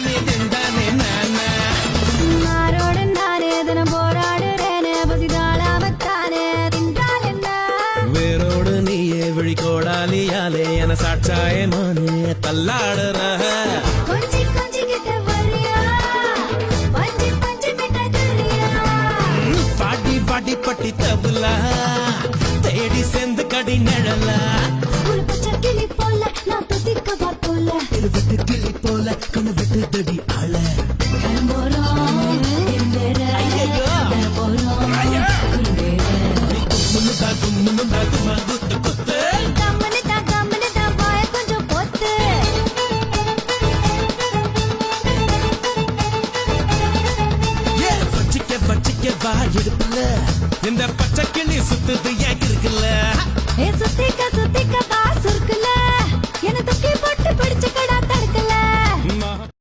திண்டானே திண்டானே நானா மாரோடு நானே தினம் போராடுறேனே பசி தாழாமத்தானே தின்றால் என்ன வேரோடு நீயே விழிகோடாலியாலே என சாட்சாயே மானே தள்ளாடுற கொஞ்சி கொஞ்சி கிட்ட வரியா பஞ்சு பஞ்சு மிட்டாய் தரியா பாடி பாடி பட்டி தபுலா தேடி சேர்ந்து கடி நிழலா ஒரு பச்சை கிளி போல நான் துதிக்கவா போல விட்டு கிளி போல கண்ணு விட்டு தடி ஆள கிளம்போறோம் இருந்தேற போறோம் முன்னுதா கும்முனுதா குமா குத்து குத்து கம்மனு தான் வாய கொஞ்சம் பொத்து வச்சிக்க வா எடுப்புல இந்த பச்சை கிளி சுத்துது ஏன் இருக்குல்ல சுத்திக்க வா சுருக்குல